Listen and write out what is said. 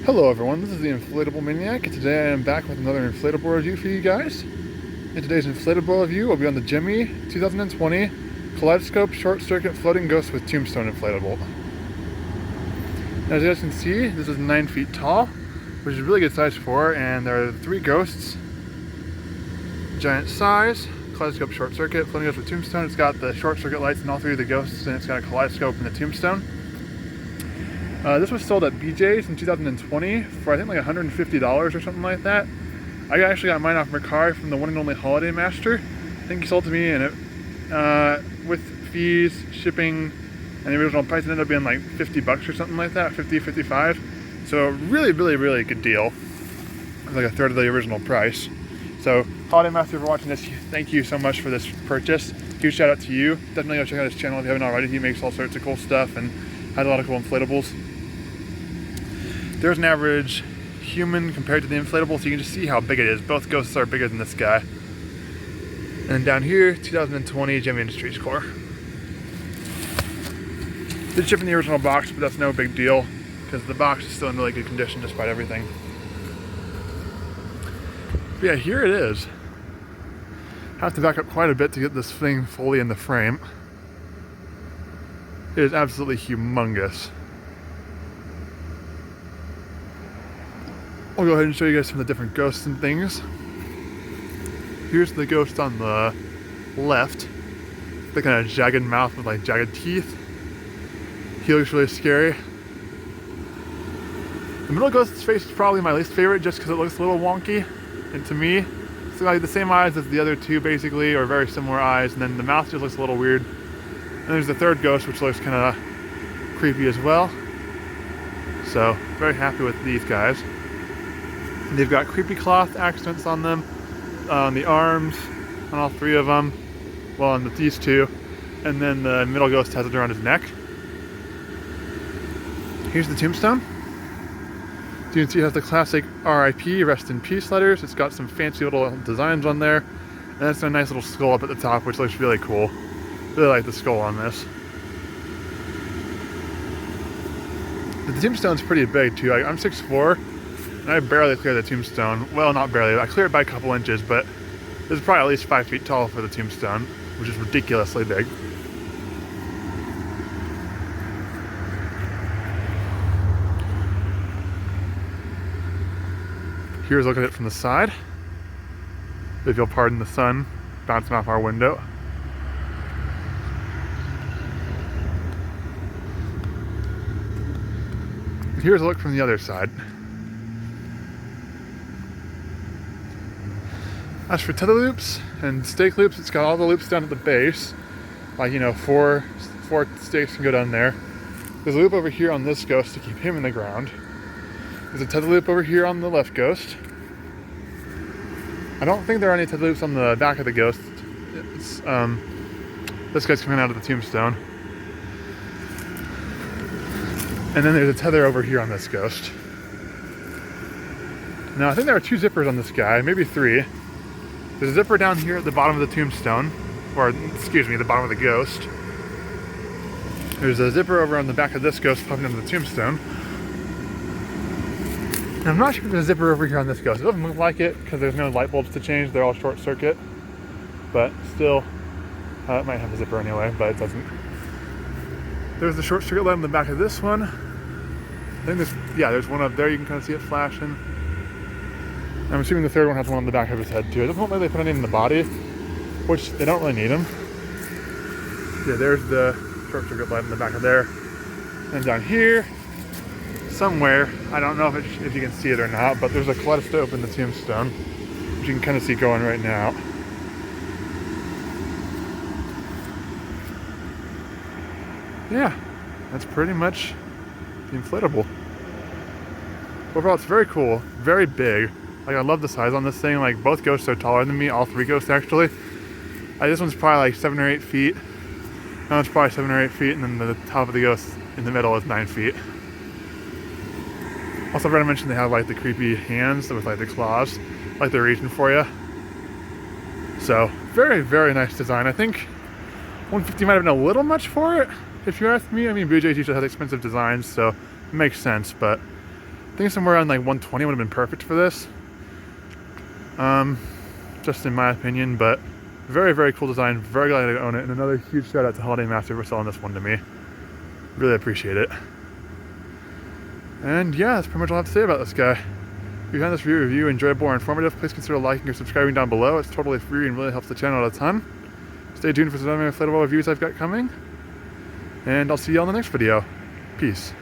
Hello everyone, this is the Inflatable Maniac, and today I am back with another inflatable review for you guys. In today's inflatable review, we'll be on the Gemmy 2020 Kaleidoscope Short Circuit Floating Ghost with Tombstone Inflatable. Now, as you guys can see, this is 9 feet tall, which is a really good size for, and there are 3 ghosts. Giant size, Kaleidoscope Short Circuit, Floating Ghost with Tombstone. It's got the short circuit lights in all 3 of the ghosts, and it's got a kaleidoscope and the tombstone. This was sold at BJ's in 2020 for I think like $150 or something like that. I actually got mine off Mercari from the one and only Holiday Master. I think he sold it to me, and it with fees, shipping, and the original price ended up being like $50 or something like that, 50, 55. So really good deal. It was like a third of the original price. So Holiday Master, if you're watching this, thank you so much for this purchase. Huge shout out to you. Definitely go check out his channel if you haven't already. He makes all sorts of cool stuff and has a lot of cool inflatables. There's an average human compared to the inflatable, so you can just see how big it is. Both ghosts are bigger than this guy. And down here, 2020 Gemmy Industries Core. Did ship in the original box, but that's no big deal because the box is still in really good condition despite everything. But yeah, here it is. I have to back up quite a bit to get this thing fully in the frame. It is absolutely humongous. I'll go ahead and show you guys some of the different ghosts and things. Here's the ghost on the left. The kind of jagged mouth with like jagged teeth. He looks really scary. The middle ghost's face is probably my least favorite just because it looks a little wonky. And to me, it's like the same eyes as the other 2 basically, or very similar eyes, and then the mouth just looks a little weird. And there's the third ghost, which looks kind of creepy as well. So, very happy with these guys. They've got creepy cloth accents on them, on the arms, on all 3 of them, well, on these 2, and then the middle ghost has it around his neck. Here's the tombstone. So you can see it has the classic RIP, rest in peace letters. It's got some fancy little designs on there, and it's a nice little skull up at the top, which looks really cool. Really like the skull on this. The tombstone's pretty big too. I'm 6'4", and I barely clear the tombstone. Well, not barely. I clear it by a couple inches, but this is probably at least 5 feet tall for the tombstone, which is ridiculously big. Here's a look at it from the side. If you'll pardon the sun bouncing off our window. Here's a look from the other side. As for tether loops and stake loops, it's got all the loops down at the base. Like, you know, four stakes can go down there. There's a loop over here on this ghost to keep him in the ground. There's a tether loop over here on the left ghost. I don't think there are any tether loops on the back of the ghost. It's, this guy's coming out of the tombstone. And then there's a tether over here on this ghost. Now, I think there are 2 zippers on this guy, maybe 3. There's a zipper down here at the bottom of the tombstone, or excuse me, the bottom of the ghost. There's a zipper over on the back of this ghost popping into the tombstone. And I'm not sure if there's a zipper over here on this ghost. It doesn't look like it because there's no light bulbs to change. They're all short circuit. But still, it might have a zipper anyway, but it doesn't. There's the short circuit light on the back of this one. I think there's one up there. You can kind of see it flashing. I'm assuming the third one has one on the back of his head too. It doesn't look like they put any in the body, which they don't really need them. Yeah, there's the short circuit light in the back of there. And down here, somewhere, I don't know if you can see it or not, but there's a kaleidoscope in the tombstone, which you can kind of see going right now. Yeah, that's pretty much the inflatable. Overall, it's very cool, very big. Like, I love the size on this thing. Like, both ghosts are taller than me, all 3 ghosts actually. This one's probably like 7 or 8 feet. That one's probably 7 or 8 feet, and then the top of the ghost in the middle is 9 feet. Also, I forgot to mention they have like the creepy hands with like the claws, like they're reaching for you. So, very nice design. I think 150 might have been a little much for it, if you ask me. I mean, BJ's usually has expensive designs, so it makes sense, but I think somewhere around like 120 would have been perfect for this. Just in my opinion, but very, very cool design. Very glad to own it. And another huge shout out to Holiday Master for selling this one to me. Really appreciate it. And yeah, that's pretty much all I have to say about this guy. If you found this review enjoyable or informative, please consider liking or subscribing down below. It's totally free and really helps the channel out a ton. Stay tuned for some other inflatable reviews I've got coming. And I'll see you on the next video. Peace.